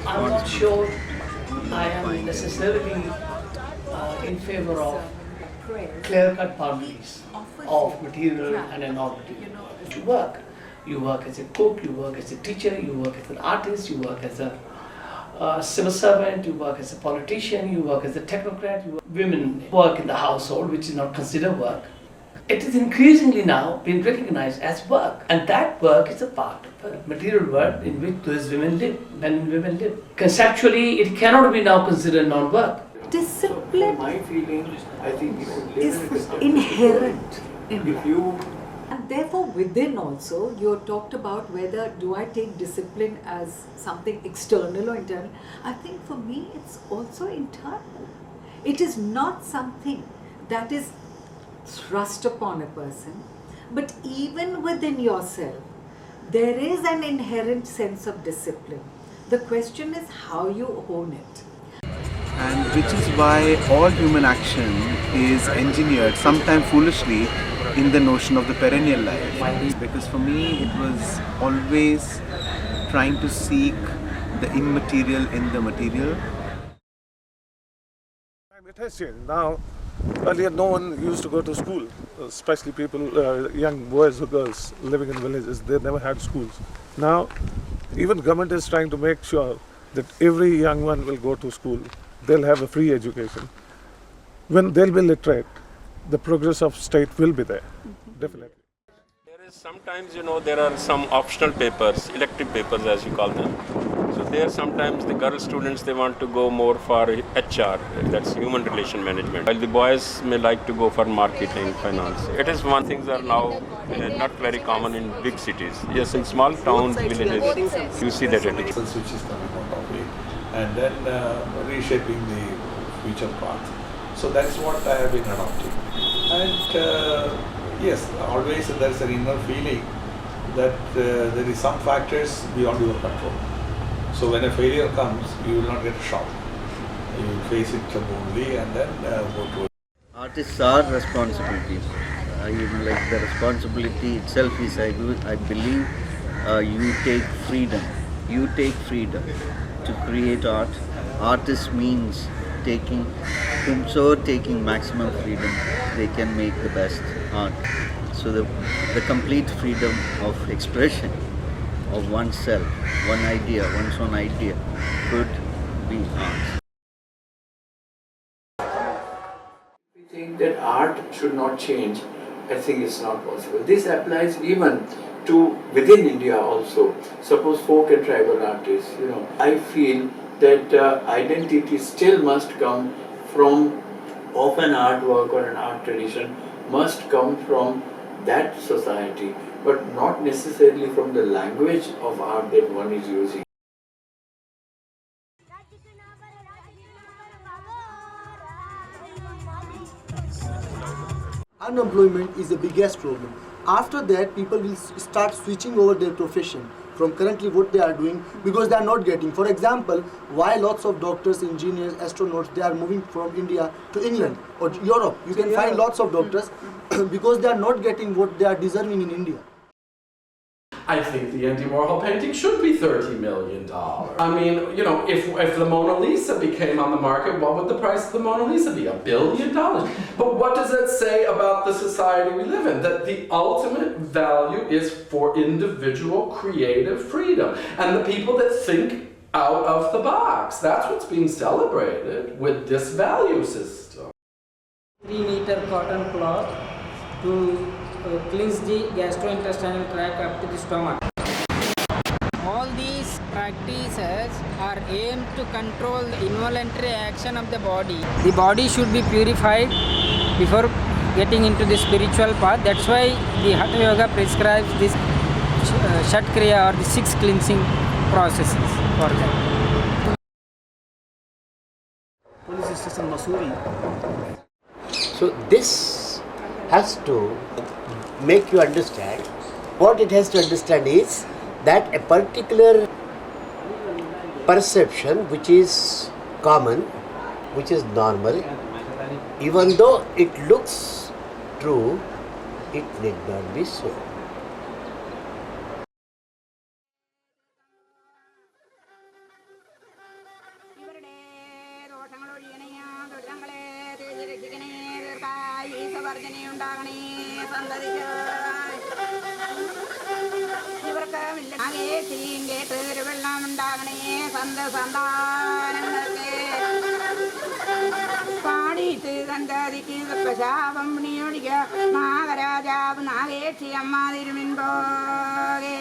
I'm not sure I am necessarily in favor of clear-cut boundaries of material and a non-material. You work. You work as a cook, you work as a teacher, you work as an artist, you work as a civil servant, you work as a politician, you work as a technocrat. Women work in the household, which is not considered work. It is increasingly now being recognized as work, and that work is a part of the material world in which those women live, men and women live. Conceptually, it cannot be now considered non-work. Discipline, my feeling, I think you could is inherent in life. And therefore, within also, you talked about whether do I take discipline as something external or internal. I think for me, it's also internal. It is not something that is thrust upon a person, but even within yourself, there is an inherent sense of discipline. The question is how you own it. And which is why all human action is engineered, sometimes foolishly, in the notion of the perennial life. Because for me, it was always trying to seek the immaterial in the material. It has changed. Now, earlier no one used to go to school, especially people, young boys or girls living in villages, they never had schools. Now, even government is trying to make sure that every young one will go to school. They'll have a free education. When they'll be literate, the progress of state will be there, definitely. There is sometimes, there are some optional papers, elective papers as you call them. So there sometimes the girl students, they want to go more for HR, that's human relation management, while the boys may like to go for marketing, finance. It is one things are now not very common in big cities. Yes, in small towns, villages, you see that attitude. Which is coming out of it, and then reshaping the future path. So that's what I have been adopting. And yes, always there is an inner feeling that there is some factors beyond your control. So when a failure comes, you will not get a shock. You will face it boldly and then go to it. Artists are responsibility. Like the responsibility itself is, I believe, you take freedom. You take freedom to create art. Artist means taking maximum freedom, they can make the best art. So the complete freedom of expression of oneself, one's own idea could be art. We think that art should not change. I think it's not possible. This applies even to within India also. Suppose folk and tribal artists, I feel that identity still must come from of an artwork or an art tradition, must come from that society, but not necessarily from the language of art that one is using. Unemployment is the biggest problem. After that, people will start switching over their profession from currently what they are doing because they are not getting. For example, why lots of doctors, engineers, astronauts, they are moving from India to England or Europe. You can find lots of doctors because they are not getting what they are deserving in India. I think the Andy Warhol painting should be $30 million. I mean, if the Mona Lisa became on the market, what would the price of the Mona Lisa be? $1 billion. But what does it say about the society we live in? That the ultimate value is for individual creative freedom. And the people that think out of the box. That's what's being celebrated with this value system. 3-meter cotton cloth to cleanse the gastrointestinal tract up to the stomach. All these practices are aimed to control the involuntary action of the body. The body should be purified before getting into the spiritual path. That's why the Hatha Yoga prescribes this Shat Kriya or the 6 cleansing processes for them. Police station Masuri. So this has to make you understand. What it has to understand is that a particular perception which is common, which is normal, even though it looks true, it need not be so. ഉണ്ടാകണേ സന്തതിക്ക് ഇവർക്ക് നാഗേശിയും കേട്ട് ഒരു വെള്ളം ഉണ്ടാകണേ സന്താനങ്ങൾക്ക് പാടിയിട്ട് സന്തതിക്ക് ശാപം പിണിയൊഴിക നാഗരാജാവ് നാഗേശി അമ്മ തിരുമിൻപോകേ